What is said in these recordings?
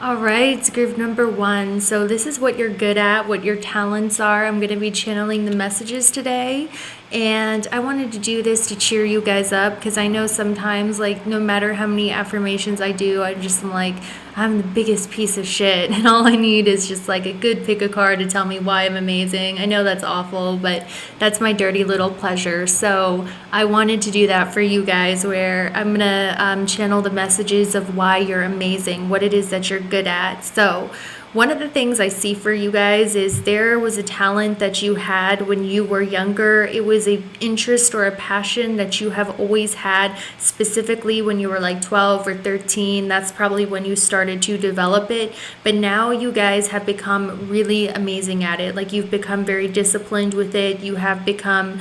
All right, group number one. So, this is what you're good at, what your talents are. I'm going to be channeling the messages today. And I wanted to do this to cheer you guys up because I know sometimes, like, no matter how many affirmations I do, I just am like, I'm the biggest piece of shit. And all I need is just like a good pick a card to tell me why I'm amazing. I know that's awful, but that's my dirty little pleasure. So, I wanted to do that for you guys where I'm going to channel the messages of why you're amazing, what it is that you're good at. So, one of the things I see for you guys is there was a talent that you had when you were younger. It was an interest or a passion that you have always had, specifically when you were like 12 or 13. That's probably when you started to develop it. But now you guys have become really amazing at it. Like you've become very disciplined with it. You have become,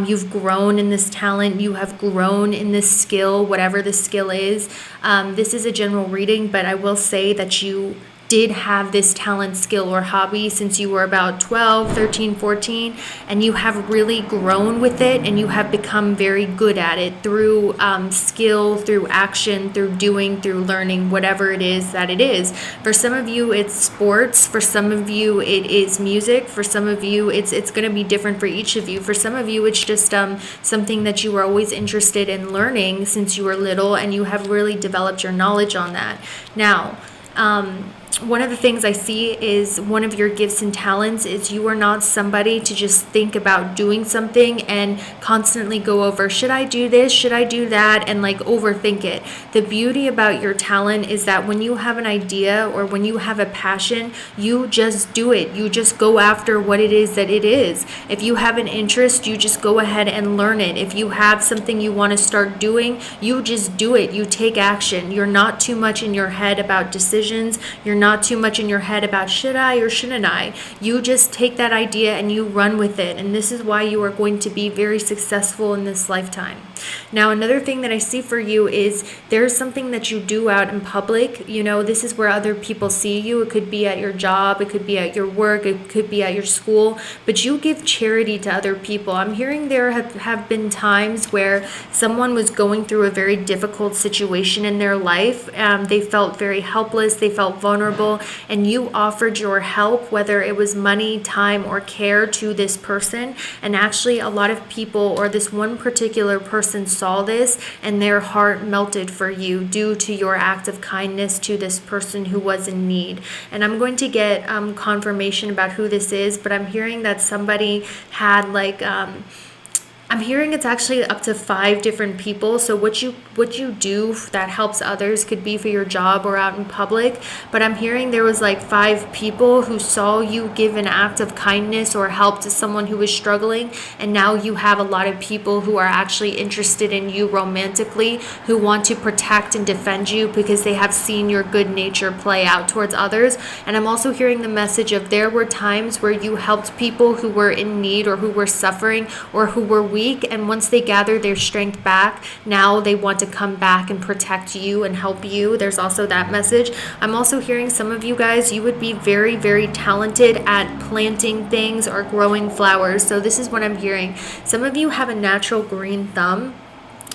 you've grown in this talent. You have grown in this skill, whatever the skill is. This is a general reading, but I will say that you did have this talent, skill, or hobby since you were about 12, 13, 14, and you have really grown with it and you have become very good at it through skill, through action, through doing, through learning, whatever it is that it is. For some of you, it's sports. For some of you, it is music. For some of you, it's going to be different for each of you. For some of you, it's just something that you were always interested in learning since you were little, and you have really developed your knowledge on that. Now, one of the things I see is one of your gifts and talents is you are not somebody to just think about doing something and constantly go over, should I do this? Should I do that? And like overthink it. The beauty about your talent is that when you have an idea or when you have a passion, you just do it. You just go after what it is that it is. If you have an interest, you just go ahead and learn it. If you have something you want to start doing, you just do it. You take action. You're not too much in your head about decisions. You're not too much in your head about should I or shouldn't I. You just take that idea and you run with it. And this is why you are going to be very successful in this lifetime. Now, another thing that I see for you is there's something that you do out in public. You know, this is where other people see you. It could be at your job. It could be at your work. It could be at your school. But you give charity to other people. I'm hearing there have been times where someone was going through a very difficult situation in their life. They felt very helpless. They felt vulnerable. And you offered your help, whether it was money, time, or care, to this person. And actually, a lot of people, or this one particular person, saw this and their heart melted for you due to your act of kindness to this person who was in need. And I'm going to get confirmation about who this is, but I'm hearing that somebody had like I'm hearing it's actually up to 5 different people. So what you do that helps others could be for your job or out in public. But I'm hearing there was like 5 people who saw you give an act of kindness or help to someone who was struggling. And now you have a lot of people who are actually interested in you romantically, who want to protect and defend you because they have seen your good nature play out towards others. And I'm also hearing the message of there were times where you helped people who were in need or who were suffering or who were weak, and once they gather their strength back, now they want to come back and protect you and help you. There's also that message. I'm also hearing some of you guys, you would be very, very talented at planting things or growing flowers. So this is what I'm hearing. Some of you have a natural green thumb.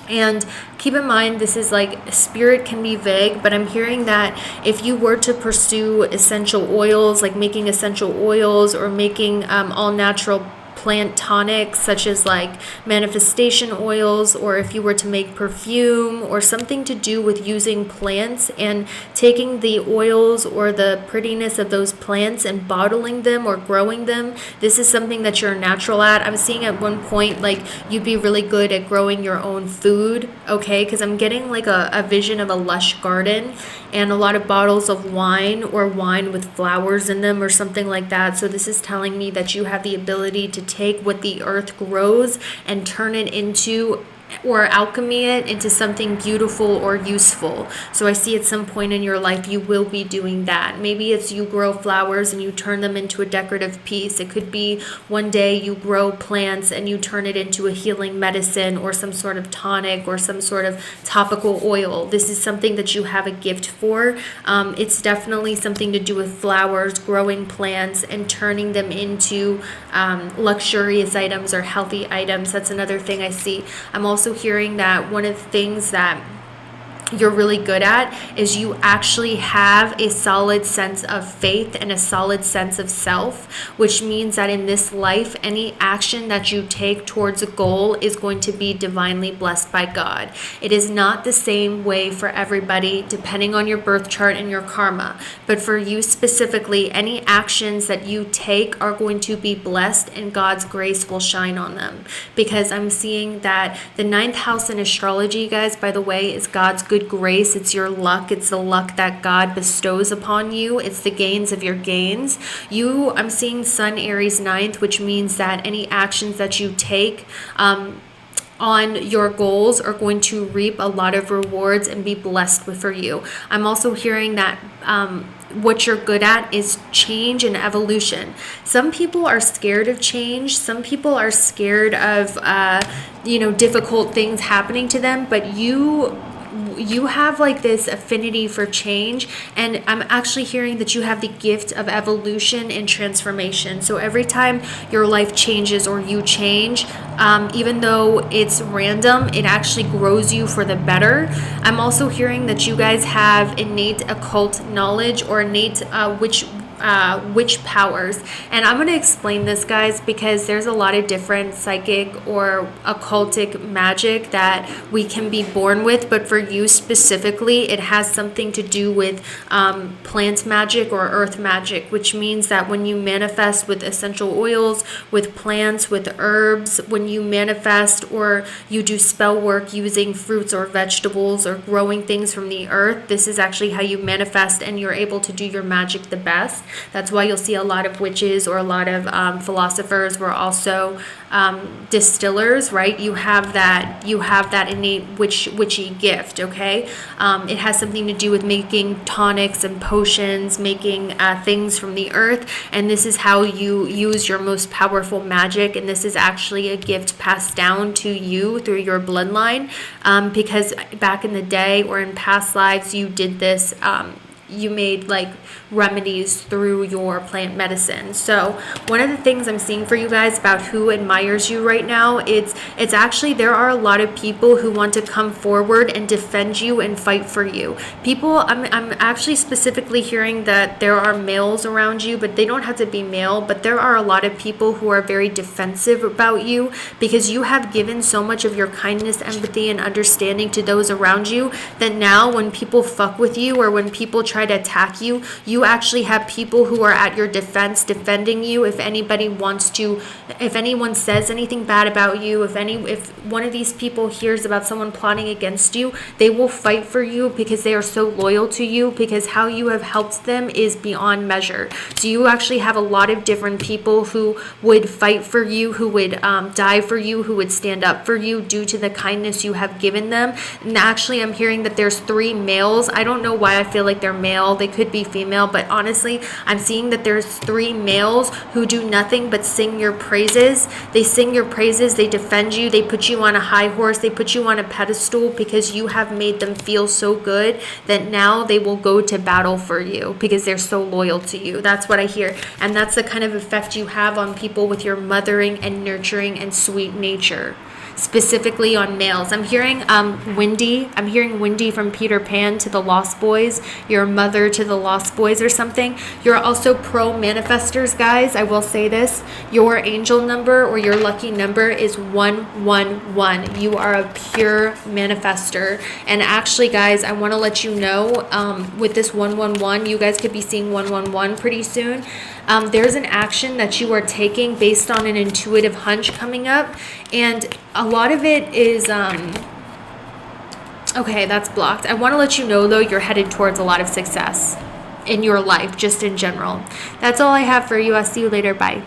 And keep in mind, this is like spirit can be vague, but I'm hearing that if you were to pursue essential oils, like making essential oils or making all natural plant tonics such as like manifestation oils, or if you were to make perfume or something to do with using plants and taking the oils or the prettiness of those plants and bottling them or growing them, this is something that you're natural at. I'm seeing at one point like you'd be really good at growing your own food, okay? Because I'm getting like a vision of a lush garden and a lot of bottles of wine or wine with flowers in them or something like that. So this is telling me that you have the ability to take what the earth grows and turn it into or alchemy it into something beautiful or useful. So I see at some point in your life you will be doing that. Maybe it's you grow flowers and you turn them into a decorative piece. It could be one day you grow plants and you turn it into a healing medicine or some sort of tonic or some sort of topical oil. This is something that you have a gift for. It's definitely something to do with flowers, growing plants, and turning them into luxurious items or healthy items. That's another thing I see. I'm also hearing that one of the things that you're really good at is you actually have a solid sense of faith and a solid sense of self, which means that in this life, any action that you take towards a goal is going to be divinely blessed by God. It is not the same way for everybody, depending on your birth chart and your karma. But for you specifically, any actions that you take are going to be blessed and God's grace will shine on them. Because I'm seeing that the 9th house in astrology, guys, by the way, is God's good grace. It's your luck. It's the luck that God bestows upon you. It's the gains of your gains. I'm seeing Sun Aries 9th, which means that any actions that you take on your goals are going to reap a lot of rewards and be blessed for you. I'm also hearing that what you're good at is change and evolution. Some people are scared of change. Some people are scared of difficult things happening to them, but you have like this affinity for change, and I'm actually hearing that you have the gift of evolution and transformation. So every time your life changes or you change, even though it's random, it actually grows you for the better. I'm also hearing that you guys have innate occult knowledge or innate witch powers. And I'm going to explain this, guys, because there's a lot of different psychic or occultic magic that we can be born with, but for you specifically, it has something to do with plant magic or earth magic, which means that when you manifest with essential oils, with plants, with herbs, when you manifest or you do spell work using fruits or vegetables or growing things from the earth, this is actually how you manifest and you're able to do your magic the best. That's why you'll see a lot of witches or a lot of philosophers were also distillers, right? You have that innate witchy gift, okay? It has something to do with making tonics and potions, making things from the earth, and this is how you use your most powerful magic, and this is actually a gift passed down to you through your bloodline, because back in the day or in past lives you did this. You made like remedies through your plant medicine. So one of the things I'm seeing for you guys about who admires you right now, it's actually there are a lot of people who want to come forward and defend you and fight for you. I'm actually specifically hearing that there are males around you, but they don't have to be male, but there are a lot of people who are very defensive about you because you have given so much of your kindness, empathy, and understanding to those around you that now when people fuck with you or when people try to attack you, you actually have people who are at your defense defending you. If anyone says anything bad about you, if one of these people hears about someone plotting against you, they will fight for you because they are so loyal to you, because how you have helped them is beyond measure. So you actually have a lot of different people who would fight for you, who would die for you, who would stand up for you due to the kindness you have given them. And actually I'm hearing that there's 3 males. I don't know why I feel like they're male. They could be female, but honestly, I'm seeing that there's 3 males who do nothing but sing your praises. They sing your praises, they defend you, they put you on a high horse, they put you on a pedestal because you have made them feel so good that now they will go to battle for you because they're so loyal to you. That's what I hear. And that's the kind of effect you have on people with your mothering and nurturing and sweet nature. Specifically on males. I'm hearing Wendy. I'm hearing Wendy from Peter Pan to the Lost Boys, your mother to the Lost Boys or something. You're also pro manifestors, guys. I will say this. Your angel number or your lucky number is 111. You are a pure manifester. And actually, guys, I want to let you know with this 111, you guys could be seeing 111 pretty soon. There's an action that you are taking based on an intuitive hunch coming up, and a lot of it is okay, that's blocked. I want to let you know though you're headed towards a lot of success in your life, just in general. That's all I have for you. I'll see you later. Bye.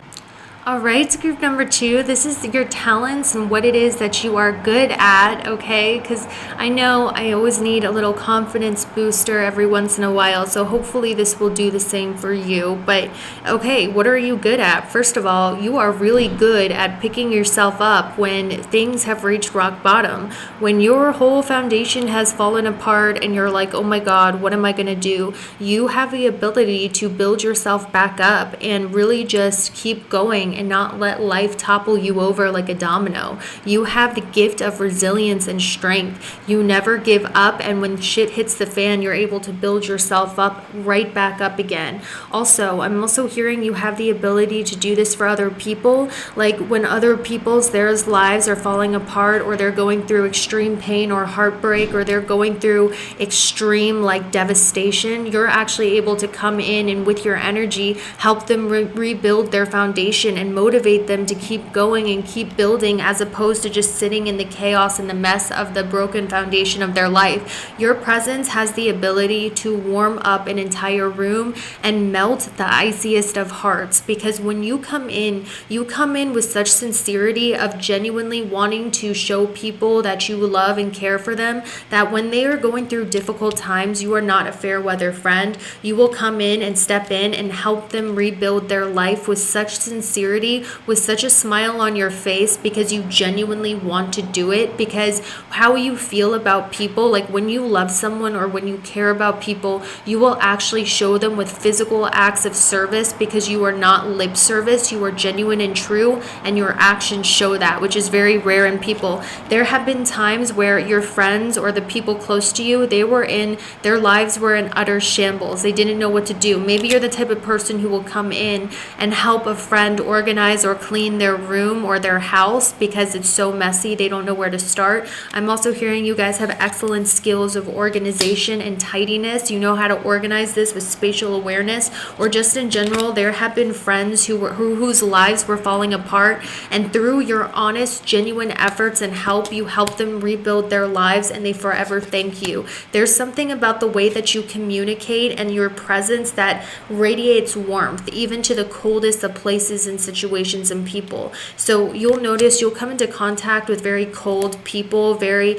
All right, group number 2, this is your talents and what it is that you are good at, okay? Because I know I always need a little confidence booster every once in a while, so hopefully this will do the same for you. But, okay, what are you good at? First of all, you are really good at picking yourself up when things have reached rock bottom. When your whole foundation has fallen apart and you're like, oh my God, what am I going to do? You have the ability to build yourself back up and really just keep going going and not let life topple you over like a domino. You have the gift of resilience and strength. You never give up, and when shit hits the fan, you're able to build yourself up right back up again. Also, I'm also hearing you have the ability to do this for other people. Like when other people's lives are falling apart, or they're going through extreme pain or heartbreak, or they're going through extreme like devastation, you're actually able to come in and with your energy help them rebuild their foundation and motivate them to keep going and keep building, as opposed to just sitting in the chaos and the mess of the broken foundation of their life. Your presence has the ability to warm up an entire room and melt the iciest of hearts, because when you come in with such sincerity of genuinely wanting to show people that you love and care for them, that when they are going through difficult times, you are not a fair weather friend. You will come in and step in and help them rebuild their life with such sincerity, with such a smile on your face, because you genuinely want to do it. Because how you feel about people, like when you love someone or when you care about people, you will actually show them with physical acts of service, because you are not lip service, you are genuine and true, and your actions show that, which is very rare in people. There have been times where your friends or the people close to you, their lives were in utter shambles. They didn't know what to do. Maybe you're the type of person who will come in and help a friend organize or clean their room or their house because it's so messy they don't know where to start. I'm also hearing you guys have excellent skills of organization and tidiness. You know how to organize this with spatial awareness, or just in general, there have been friends whose lives were falling apart, and through your honest, genuine efforts and help, you help them rebuild their lives, and they forever thank you. There's something about the way that you communicate and your presence that radiates warmth, even to the coldest of places and situations and people. So you'll notice you'll come into contact with very cold people, very,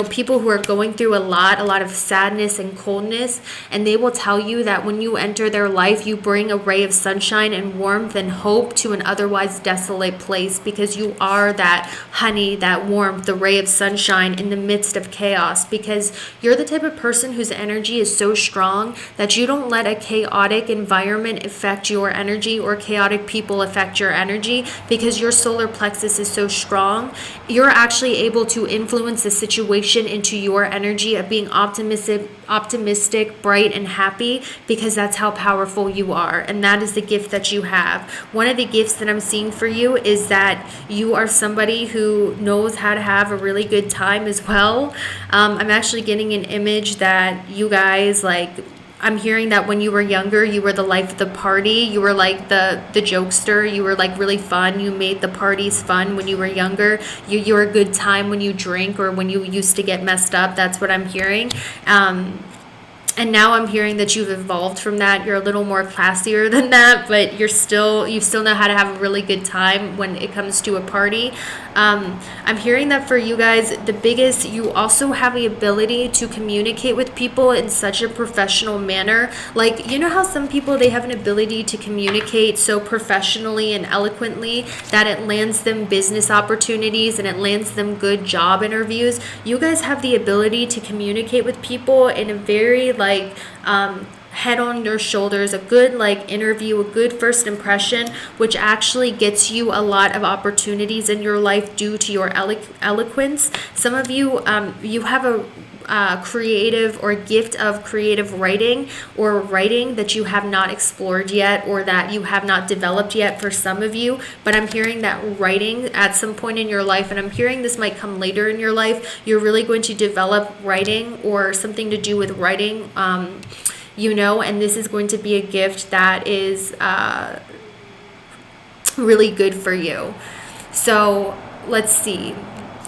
people who are going through a lot of sadness and coldness, and they will tell you that when you enter their life, you bring a ray of sunshine and warmth and hope to an otherwise desolate place, because you are that honey, that warmth, the ray of sunshine in the midst of chaos, because you're the type of person whose energy is so strong that you don't let a chaotic environment affect your energy or chaotic people affect your energy, because your solar plexus is so strong. You're actually able to influence the situation into your energy of being optimistic, bright, and happy, because that's how powerful you are, and that is the gift that you have. One of the gifts that I'm seeing for you is that you are somebody who knows how to have a really good time as well. I'm actually getting an image that you guys I'm hearing that when you were younger, you were the life of the party. You were like the jokester. You were like really fun. You made the parties fun when you were younger. You were a good time when you drink or when you used to get messed up. That's what I'm hearing. And now I'm hearing that you've evolved from that. You're a little more classier than that, but you still know how to have a really good time when it comes to a party. I'm hearing that for you guys, you also have the ability to communicate with people in such a professional manner. Like, you know how some people, they have an ability to communicate so professionally and eloquently that it lands them business opportunities and it lands them good job interviews. You guys have the ability to communicate with people in a very head on your shoulders, a good interview, a good first impression, which actually gets you a lot of opportunities in your life due to your eloquence. Some of you, you have a creative or gift of creative writing or writing that you have not explored yet, or that you have not developed yet for some of you. But I'm hearing that writing at some point in your life, and I'm hearing this might come later in your life, you're really going to develop writing or something to do with writing, and this is going to be a gift that is really good for you. So let's see.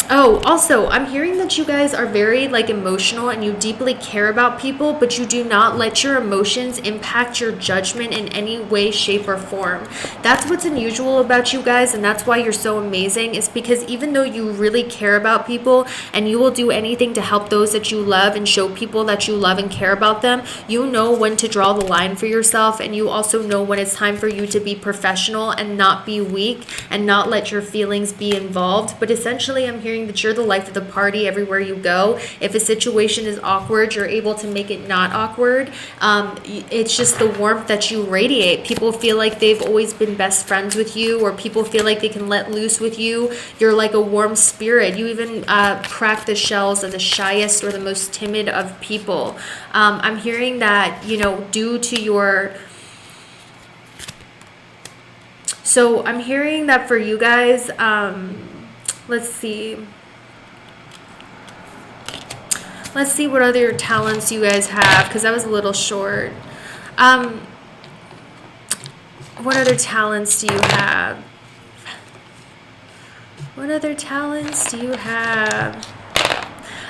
Oh, also, I'm hearing that you guys are very emotional and you deeply care about people, but you do not let your emotions impact your judgment in any way, shape, or form. That's what's unusual about you guys, and that's why you're so amazing, is because even though you really care about people and you will do anything to help those that you love and show people that you love and care about them, you know when to draw the line for yourself, and you also know when it's time for you to be professional and not be weak and not let your feelings be involved. But essentially, I'm hearing hearing that you're the life of the party everywhere you go. If a situation is awkward, you're able to make it not awkward. It's just the warmth that you radiate. People feel like they've always been best friends with you, or people feel like they can let loose with you. You're like a warm spirit. You even crack the shells of the shyest or the most timid of people. I'm hearing that, due to your... So I'm hearing that for you guys, let's see. Let's see what other talents you guys have, because that was a little short. What other talents do you have? What other talents do you have?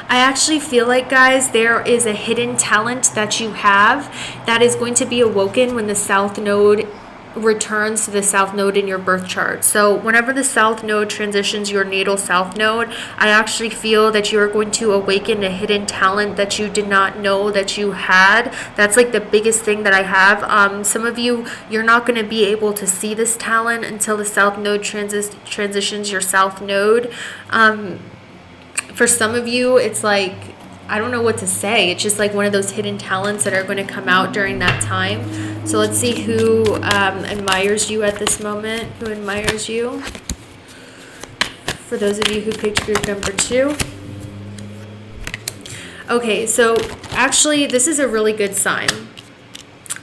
I actually feel like, guys, there is a hidden talent that you have that is going to be awoken when the South Node returns to the South Node in your birth chart. So whenever the South Node transitions your natal South Node, I actually feel that you're going to awaken a hidden talent that you did not know that you had. That's like the biggest thing that I have. Some of you, you're not going to be able to see this talent until the South Node transitions your South Node. For some of you, it's like, I don't know what to say. It's just like one of those hidden talents that are going to come out during that time. So let's see who admires you at this moment. Who admires you? For those of you who picked group number 2. Okay, so actually this is a really good sign.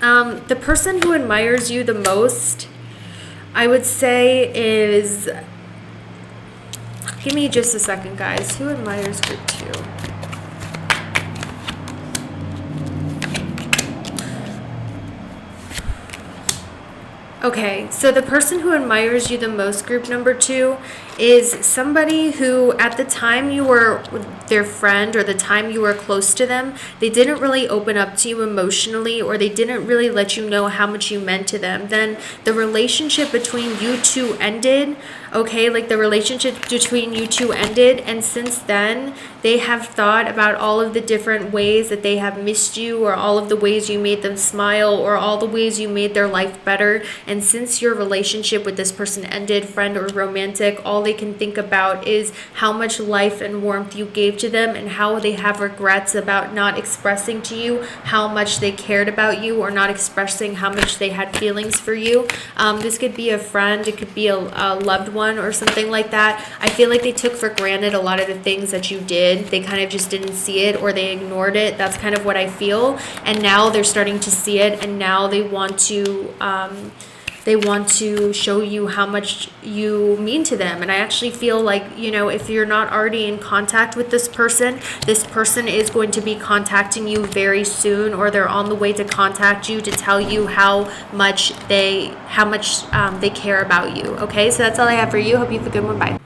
The person who admires you the most, I would say, is... Give me just a second, guys. Who admires group 2? Okay, so the person who admires you the most, group number 2, is somebody who at the time you were their friend or the time you were close to them, they didn't really open up to you emotionally, or they didn't really let you know how much you meant to them. Then the relationship between you two ended, okay, like the relationship between you two ended, and since then they have thought about all of the different ways that they have missed you, or all of the ways you made them smile, or all the ways you made their life better. And since your relationship with this person ended, friend or romantic, all they can think about is how much life and warmth you gave to them, and how they have regrets about not expressing to you how much they cared about you, or not expressing how much they had feelings for you. This could be a friend, it could be a loved one or something like that. I feel like they took for granted a lot of the things that you did. They kind of just didn't see it, or they ignored it. That's kind of what I feel. And now they're starting to see it, and now they want to show you how much you mean to them. And I actually feel like, if you're not already in contact with this person is going to be contacting you very soon, or they're on the way to contact you to tell you how much they care about you. Okay, so that's all I have for you. Hope you have a good one. Bye.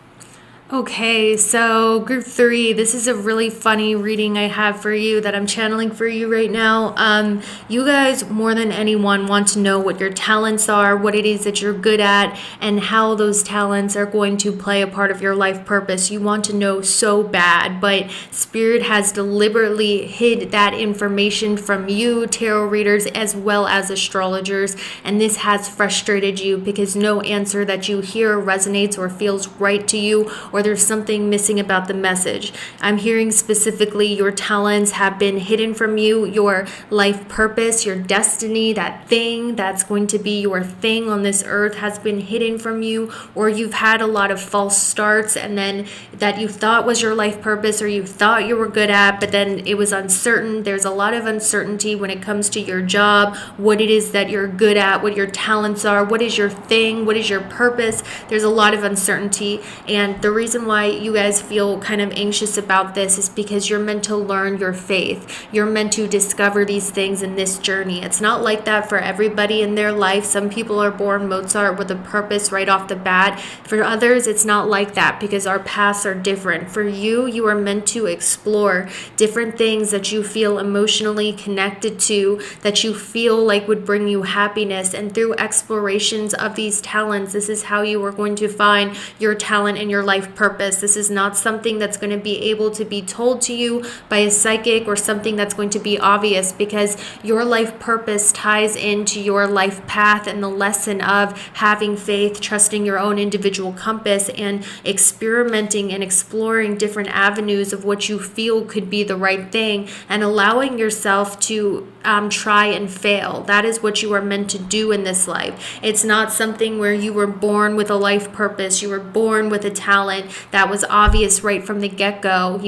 Okay, so group 3, this is a really funny reading I have for you that I'm channeling for you right now. You guys, more than anyone, want to know what your talents are, what it is that you're good at, and how those talents are going to play a part of your life purpose. You want to know so bad, but Spirit has deliberately hid that information from you, tarot readers, as well as astrologers, and this has frustrated you because no answer that you hear resonates or feels right to you, or there's something missing about the message. I'm hearing specifically your talents have been hidden from you, your life purpose, your destiny, that thing that's going to be your thing on this earth has been hidden from you, or you've had a lot of false starts, and then that you thought was your life purpose, or you thought you were good at, but then it was uncertain. There's a lot of uncertainty when it comes to your job, what it is that you're good at, what your talents are, what is your thing, what is your purpose. There's a lot of uncertainty, and the reason why you guys feel kind of anxious about this is because you're meant to learn your faith. You're meant to discover these things in this journey. It's not like that for everybody in their life. Some people are born Mozart with a purpose right off the bat. For others, it's not like that because our paths are different. For you, you are meant to explore different things that you feel emotionally connected to, that you feel like would bring you happiness. And through explorations of these talents, this is how you are going to find your talent and your life purpose. This is not something that's going to be able to be told to you by a psychic or something that's going to be obvious, because your life purpose ties into your life path and the lesson of having faith, trusting your own individual compass, and experimenting and exploring different avenues of what you feel could be the right thing, and allowing yourself to try and fail. That is what you are meant to do in this life. It's not something where you were born with a life purpose, you were born with a talent that was obvious right from the get-go,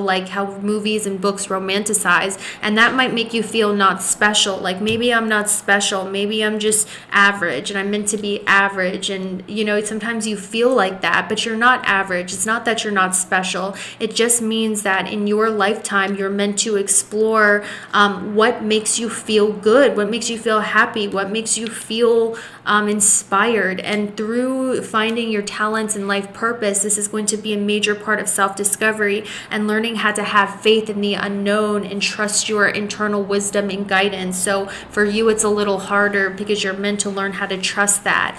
like how movies and books romanticize, and that might make you feel not special. Like, maybe I'm not special, maybe I'm just average and I'm meant to be average, and sometimes you feel like that, but you're not average. It's not that you're not special. It just means that in your lifetime you're meant to explore what makes you feel good, what makes you feel happy, what makes you feel inspired. And through finding your talents and life purpose, this is going to be a major part of self-discovery and learning how to have faith in the unknown and trust your internal wisdom and guidance. So for you, it's a little harder because you're meant to learn how to trust that.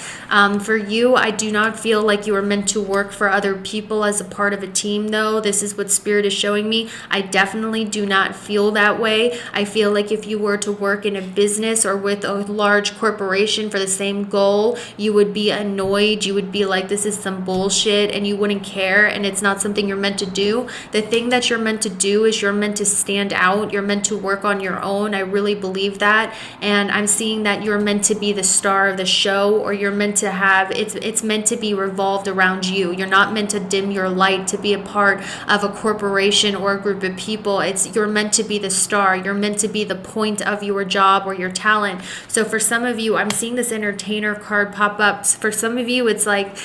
For you, I do not feel like you are meant to work for other people as a part of a team, though. This is what Spirit is showing me. I definitely do not feel that way. I feel like if you were to work in a business or with a large corporation for the same goal, you would be annoyed. You would be like, this is some bullshit, and you wouldn't care, and it's not something you're meant to do. The thing that you're meant to do is you're meant to stand out. You're meant to work on your own. I really believe that, and I'm seeing that you're meant to be the star of the show, or you're meant to have, it's meant to be revolved around you. You're not meant to dim your light to be a part of a corporation or a group of people. You're meant to be the star. You're meant to be the point of your job or your talent. So for some of you, I'm seeing this entertainer card pop up. For some of you, it's like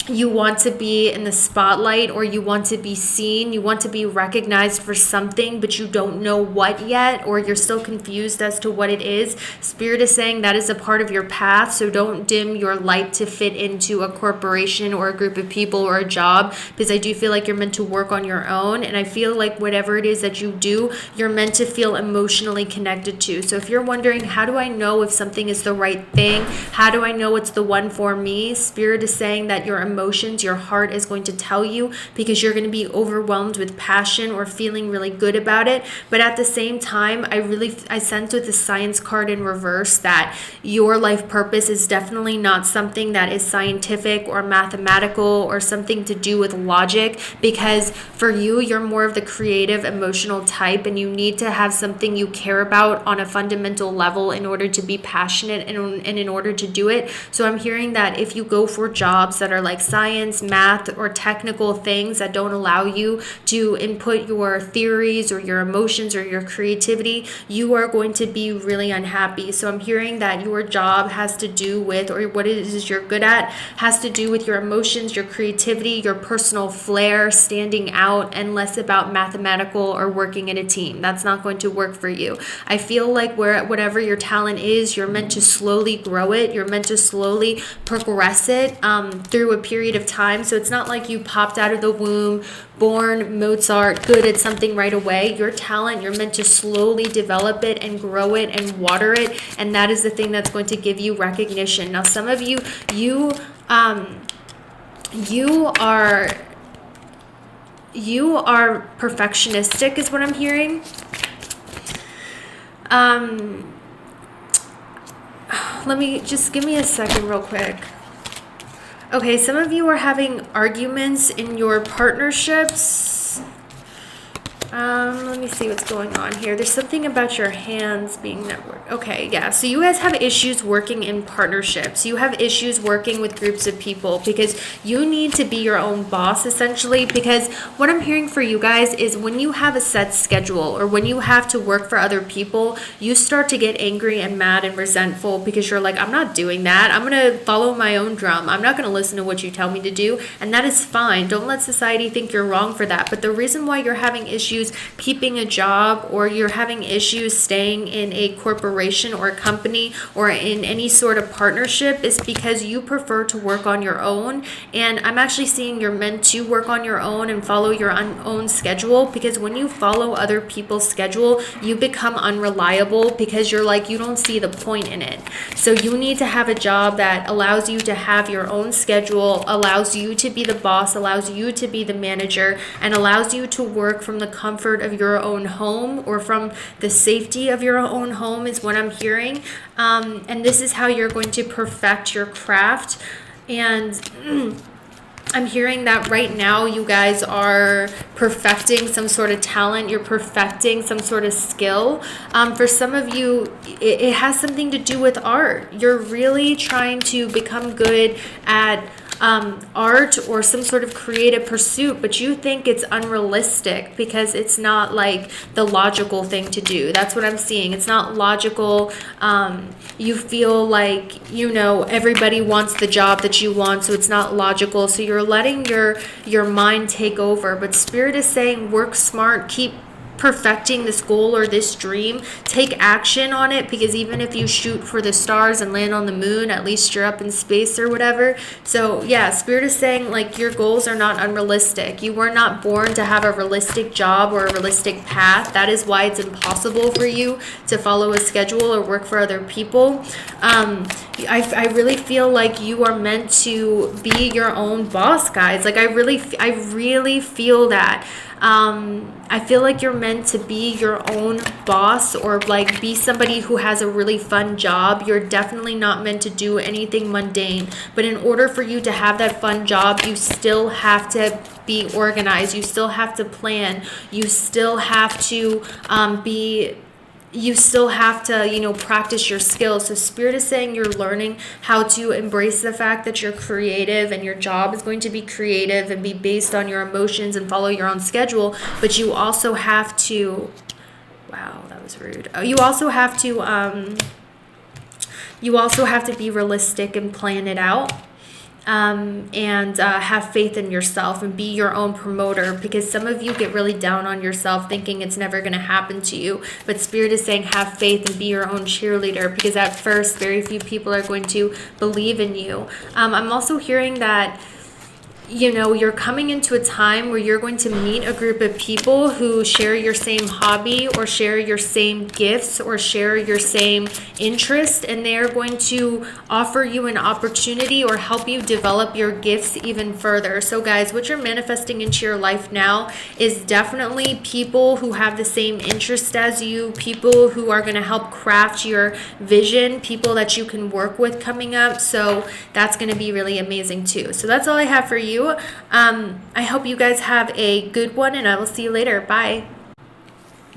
you want to be in the spotlight, or you want to be seen, you want to be recognized for something, but you don't know what yet, or you're still confused as to what it is. Spirit is saying that is a part of your path, so don't dim your light to fit into a corporation or a group of people or a job, because I do feel like you're meant to work on your own, and I feel like whatever it is that you do, you're meant to feel emotionally connected to. So if you're wondering, how do I know if something is the right thing? How do I know it's the one for me? Spirit is saying that your emotions, your heart is going to tell you, because you're going to be overwhelmed with passion or feeling really good about it. But at the same time, I sense with the Science card in reverse that your life purpose is definitely not something that is scientific or mathematical or something to do with logic, because for you, you're more of the creative, emotional type, and you need to have something you care about on a fundamental level in order to be passionate and in order to do it. So I'm hearing that if you go for jobs that are like science, math, or technical things that don't allow you to input your theories or your emotions or your creativity, you are going to be really unhappy. So I'm hearing that your job has to do with, or what it is you're good at, has to do with your emotions, your creativity, your personal flair, standing out, and less about mathematical or working in a team. That's not going to work for you. I feel like whatever your talent is, you're meant to slowly grow it. You're meant to slowly progress it through a period of time. So it's not like you popped out of the womb, born Mozart, good at something right away. Your talent, you're meant to slowly develop it and grow it and water it, and that is the thing that's going to give you recognition. Now, some of you are perfectionistic is what I'm hearing. Give me a second real quick. Okay, some of you are having arguments in your partnerships. Let me see what's going on here. There's something about your hands being networked. Okay, yeah. So you guys have issues working in partnerships. You have issues working with groups of people because you need to be your own boss, essentially. Because what I'm hearing for you guys is when you have a set schedule or when you have to work for other people, you start to get angry and mad and resentful because you're like, I'm not doing that. I'm going to follow my own drum. I'm not going to listen to what you tell me to do. And that is fine. Don't let society think you're wrong for that. But the reason why you're having issues issues keeping a job, or you're having issues staying in a corporation or a company or in any sort of partnership, is because you prefer to work on your own. And I'm actually seeing you're meant to work on your own and follow your own schedule, because when you follow other people's schedule, you become unreliable, because you're like, you don't see the point in it. So you need to have a job that allows you to have your own schedule, allows you to be the boss, allows you to be the manager, and allows you to work from the comfort of your own home, or from the safety of your own home, is what I'm hearing. And this is how you're going to perfect your craft. And I'm hearing that right now you guys are perfecting some sort of talent. You're perfecting some sort of skill. For some of you, it has something to do with art. You're really trying to become good at art or some sort of creative pursuit, but you think it's unrealistic because it's not like the logical thing to do. That's what I'm seeing. It's not logical. You feel like, you know, everybody wants the job that you want, so it's not logical. So you're letting your mind take over. But Spirit is saying, work smart, keep perfecting this goal or this dream, take action on it, because even if you shoot for the stars and land on the moon, at least you're up in space or whatever. So yeah, Spirit is saying, like, your goals are not unrealistic. You were not born to have a realistic job or a realistic path. That is why it's impossible for you to follow a schedule or work for other people. I really feel like you are meant to be your own boss, guys. Like, I really feel that. I feel like you're meant to be your own boss, or like be somebody who has a really fun job. You're definitely not meant to do anything mundane. But in order for you to have that fun job, you still have to be organized. You still have to plan. You still have to you know, practice your skills. So Spirit is saying you're learning how to embrace the fact that you're creative, and your job is going to be creative and be based on your emotions and follow your own schedule. But you also have to, wow, that was rude. You also have to be realistic and plan it out. And have faith in yourself and be your own promoter, because some of you get really down on yourself thinking it's never going to happen to you. But Spirit is saying have faith and be your own cheerleader, because at first very few people are going to believe in you. I'm also hearing that, you know, you're coming into a time where you're going to meet a group of people who share your same hobby, or share your same gifts, or share your same interest, and they're going to offer you an opportunity or help you develop your gifts even further. So guys, what you're manifesting into your life now is definitely people who have the same interest as you, people who are going to help craft your vision, people that you can work with coming up. So that's going to be really amazing too. So that's all I have for you. I hope you guys have a good one, and I will see you later. Bye.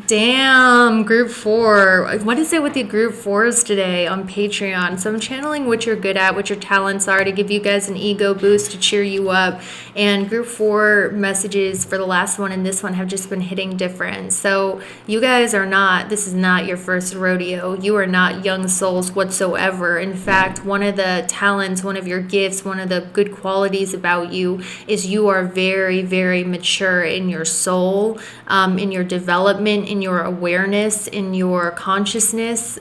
Damn, group 4. What is it with the group 4s today on Patreon? So I'm channeling what you're good at, what your talents are, to give you guys an ego boost, to cheer you up. And group 4 messages for the last one and this one have just been hitting different. So you guys are not, this is not your first rodeo. You are not young souls whatsoever. In fact, one of the talents, one of your gifts, one of the good qualities about you is you are very, very mature in your soul, in your development, in your awareness, in your consciousness.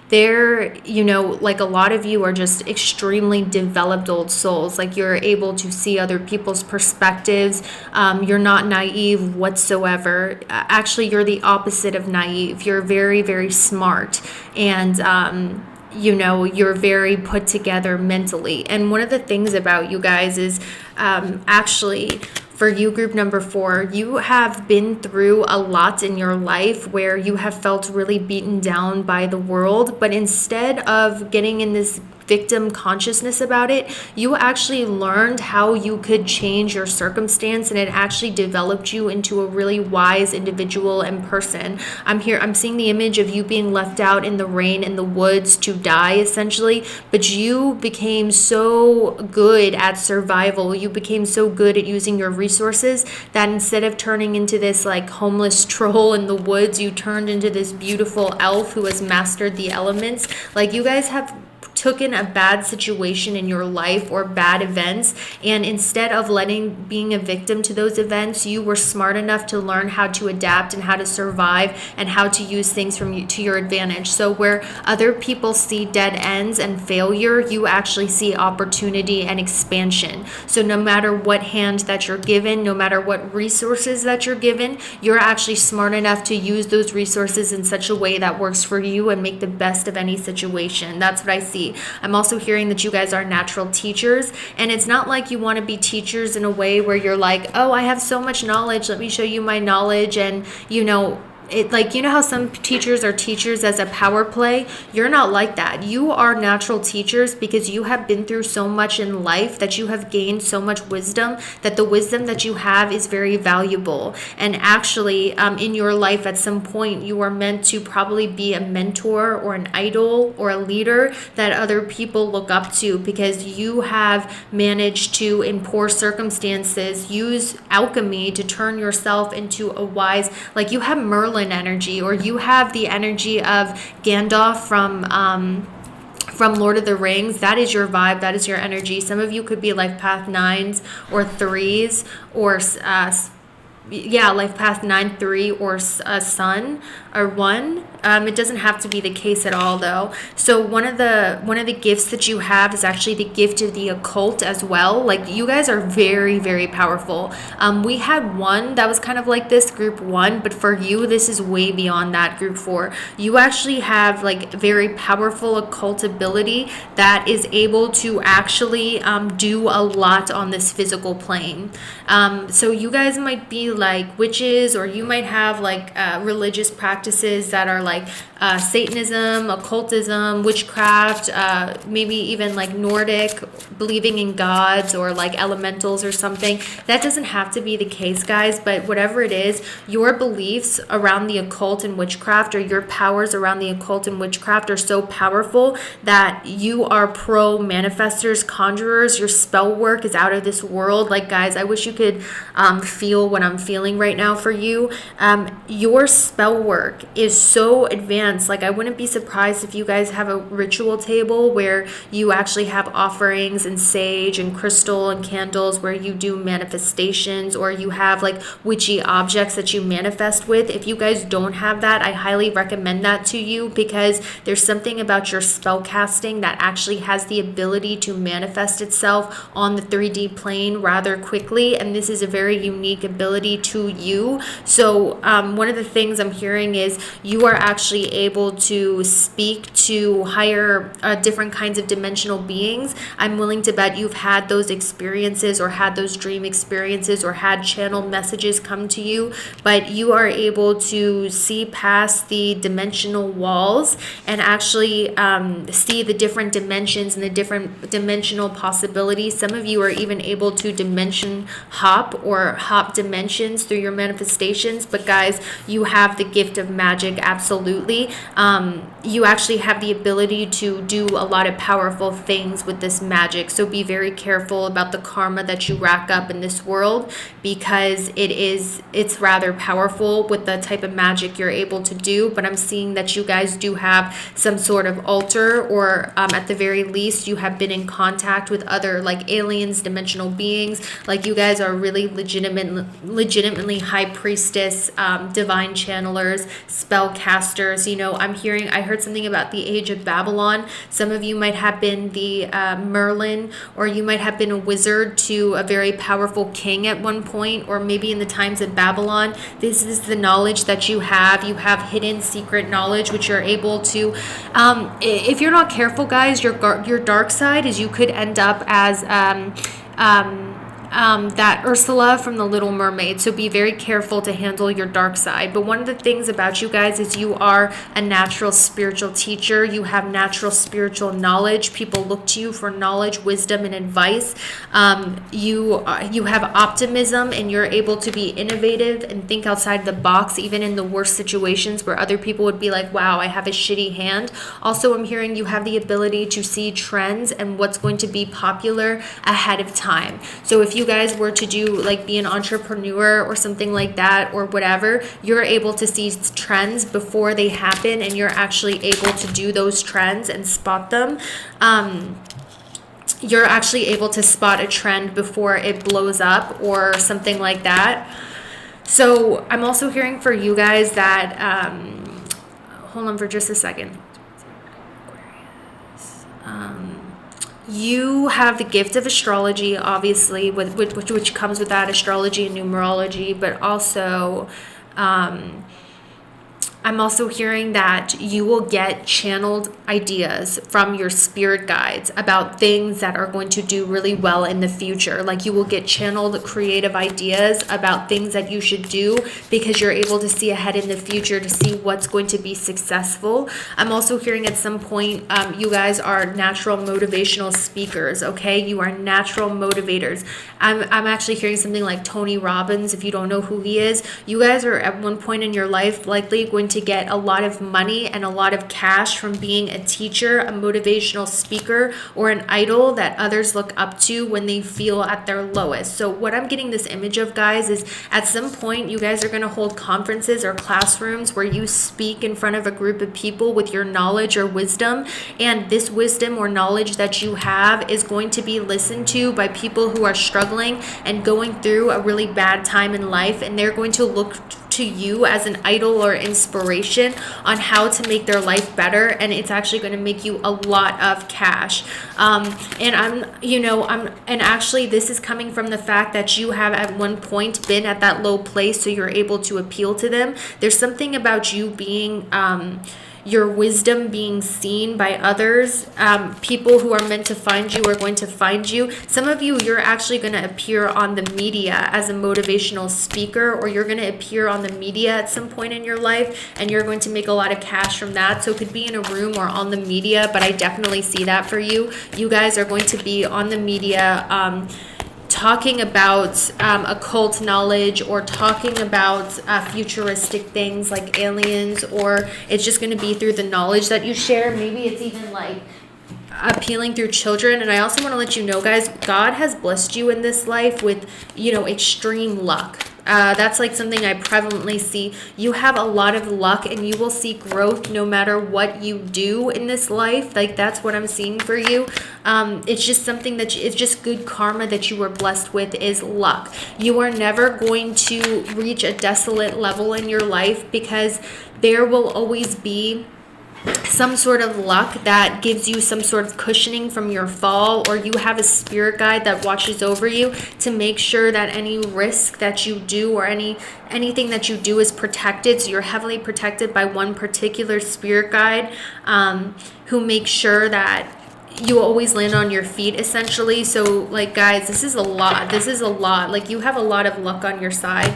There, you know, like a lot of you are just extremely developed old souls. Like, you're able to see other people's perspectives. You're not naive whatsoever. Actually, you're the opposite of naive. You're very, very smart. And, you know, you're very put together mentally. And one of the things about you guys is actually, for you, group number 4, you have been through a lot in your life where you have felt really beaten down by the world, but instead of getting in this victim consciousness about it, you actually learned how you could change your circumstance, and it actually developed you into a really wise individual and person. I'm seeing the image of you being left out in the rain in the woods to die, essentially, but you became so good at survival, you became so good at using your resources, that instead of turning into this like homeless troll in the woods, you turned into this beautiful elf who has mastered the elements. Like, you guys have took in a bad situation in your life or bad events, and instead of being a victim to those events, you were smart enough to learn how to adapt and how to survive and how to use things to your advantage. So where other people see dead ends and failure, you actually see opportunity and expansion. So no matter what hand that you're given, no matter what resources that you're given, you're actually smart enough to use those resources in such a way that works for you and make the best of any situation. That's what I see. I'm also hearing that you guys are natural teachers, and it's not like you want to be teachers in a way where you're like, oh, I have so much knowledge, let me show you my knowledge, and how some teachers are teachers as a power play. You're not like that. You are natural teachers because you have been through so much in life, that you have gained so much wisdom, that the wisdom that you have is very valuable. And actually, in your life at some point, you are meant to probably be a mentor or an idol or a leader that other people look up to, because you have managed to, in poor circumstances, use alchemy to turn yourself into a wise, like you have Merlin energy, or you have the energy of Gandalf from Lord of the Rings. That is your vibe. That is your energy. Some of you could be life path 9s or 3s, or life path 9, 3, or a sun or 1. It doesn't have to be the case at all, though. So one of the gifts that you have is actually the gift of the occult as well. Like, you guys are very, very powerful. We had one that was kind of like this, group 1, but for you, this is way beyond that, group 4. You actually have like very powerful occult ability that is able to actually do a lot on this physical plane. So you guys might be like witches, or you might have like religious practices that are like Satanism, occultism, witchcraft, maybe even like Nordic, believing in gods or like elementals or something. That doesn't have to be the case, guys, but whatever it is, your beliefs around the occult and witchcraft, or your powers around the occult and witchcraft, are so powerful that you are pro manifestors, conjurers. Your spell work is out of this world. Like, guys, I wish you could feel what I'm feeling right now for you. Your spell work is so advanced. Like, I wouldn't be surprised if you guys have a ritual table where you actually have offerings and sage and crystal and candles, where you do manifestations, or you have like witchy objects that you manifest with. If you guys don't have that, I highly recommend that to you, because there's something about your spell casting that actually has the ability to manifest itself on the 3D plane rather quickly, and this is a very unique ability to you. So one of the things I'm hearing is you are actually able to speak to higher, different kinds of dimensional beings. I'm willing to bet you've had those experiences, or had those dream experiences, or had channeled messages come to you, but you are able to see past the dimensional walls and actually see the different dimensions and the different dimensional possibilities. Some of you are even able to dimension hop, or hop dimensions through your manifestations. But guys, you have the gift of magic, absolutely. You actually have the ability to do a lot of powerful things with this magic. So be very careful about the karma that you rack up in this world, because it's rather powerful with the type of magic you're able to do. But I'm seeing that you guys do have some sort of altar, or at the very least, you have been in contact with other like aliens, dimensional beings. Like, you guys are really legitimately high priestess, divine channelers, spellcasters. I heard something about the age of Babylon. Some of you might have been the Merlin, or you might have been a wizard to a very powerful king at one point, or maybe in the times of Babylon. This is the knowledge that you have. You have hidden secret knowledge, which you're able to, if you're not careful, guys, your dark side is you could end up as that Ursula from The Little Mermaid. So be very careful to handle your dark side. But one of the things about you guys is you are a natural spiritual teacher. You have natural spiritual knowledge. People look to you for knowledge, wisdom, and advice. You have optimism, and you're able to be innovative and think outside the box, even in the worst situations where other people would be like, wow, I have a shitty hand. Also, I'm hearing you have the ability to see trends and what's going to be popular ahead of time. So if if you guys were to do like be an entrepreneur or something like that or whatever, you're able to see trends before they happen, and you're actually able to do those trends and spot them. You're actually able to spot a trend before it blows up or something like that. So I'm also hearing for you guys that, hold on for just a second. You have the gift of astrology, obviously, which comes with that, astrology and numerology, but also I'm also hearing that you will get channeled ideas from your spirit guides about things that are going to do really well in the future. Like you will get channeled creative ideas about things that you should do because you're able to see ahead in the future to see what's going to be successful. I'm also hearing at some point you guys are natural motivational speakers, okay? You are natural motivators. I'm actually hearing something like Tony Robbins. If you don't know who he is, you guys are at one point in your life likely going to get a lot of money and a lot of cash from being a teacher, a motivational speaker, or an idol that others look up to when they feel at their lowest. So what I'm getting this image of, guys, is at some point you guys are going to hold conferences or classrooms where you speak in front of a group of people with your knowledge or wisdom, and this wisdom or knowledge that you have is going to be listened to by people who are struggling and going through a really bad time in life, and they're going to look to you as an idol or inspiration on how to make their life better, and it's actually going to make you a lot of cash. And actually this is coming from the fact that you have at one point been at that low place, so you're able to appeal to them. There's something about you being your wisdom being seen by others. People who are meant to find you are going to find you. Some of you, you're actually going to appear on the media as a motivational speaker, or you're going to appear on the media at some point in your life, and you're going to make a lot of cash from that. So it could be in a room or on the media, but I definitely see that for you. You guys are going to be on the media, talking about occult knowledge, or talking about futuristic things like aliens, or it's just going to be through the knowledge that you share. Maybe it's even like appealing through children. And I also want to let you know, guys, God has blessed you in this life with, extreme luck. That's like something I prevalently see. You have a lot of luck, and you will see growth no matter what you do in this life. Like that's what I'm seeing for you. It's just something that it's just good karma that you were blessed with is luck. You are never going to reach a desolate level in your life, because there will always be some sort of luck that gives you some sort of cushioning from your fall, or you have a spirit guide that watches over you to make sure that any risk that you do or anything that you do is protected. So you're heavily protected by one particular spirit guide who makes sure that you always land on your feet, essentially. So like, guys, this is a lot. Like you have a lot of luck on your side.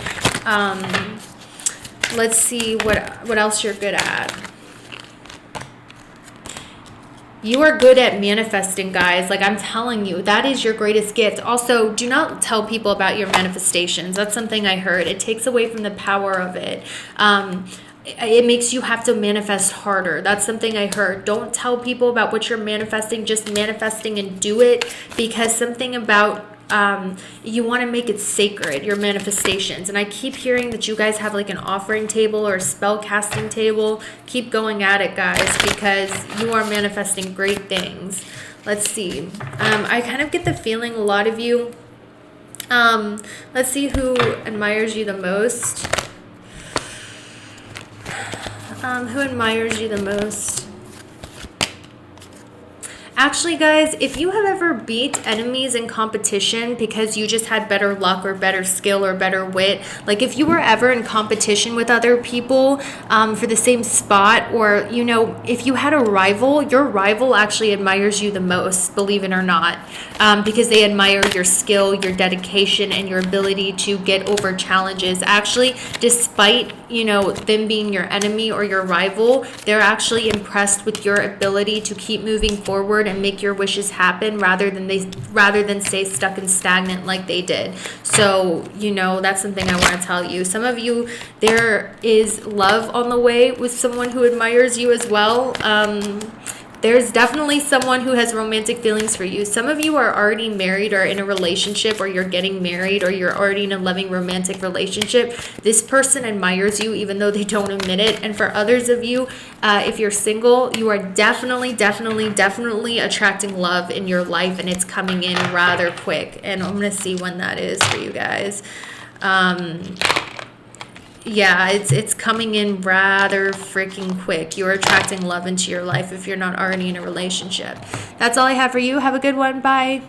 Let's see what else you're good at. You are good at manifesting, guys. Like I'm telling you, that is your greatest gift. Also, do not tell people about your manifestations. That's something I heard. It takes away from the power of it. It makes you have to manifest harder. That's something I heard. Don't tell people about what you're manifesting, just manifesting and do it, because something about you want to make it sacred, your manifestations. And I keep hearing that you guys have like an offering table or a spell casting table. Keep going at it, guys, because you are manifesting great things. Let's see. I kind of get the feeling a lot of you. Let's see who admires you the most. Who admires you the most? Actually, guys, if you have ever beat enemies in competition because you just had better luck or better skill or better wit, like if you were ever in competition with other people for the same spot, or, if you had a rival, your rival actually admires you the most, believe it or not, because they admire your skill, your dedication, and your ability to get over challenges. Actually, despite, them being your enemy or your rival, they're actually impressed with your ability to keep moving forward and make your wishes happen rather than stay stuck and stagnant like they did. So, that's something I want to tell you. Some of you, there is love on the way with someone who admires you as well. There's definitely someone who has romantic feelings for you. Some of you are already married or in a relationship, or you're getting married, or you're already in a loving romantic relationship. This person admires you even though they don't admit it. And for others of you, if you're single, you are definitely attracting love in your life, and it's coming in rather quick. And I'm going to see when that is for you guys. Yeah, it's coming in rather freaking quick. You're attracting love into your life if you're not already in a relationship. That's all I have for you. Have a good one. Bye.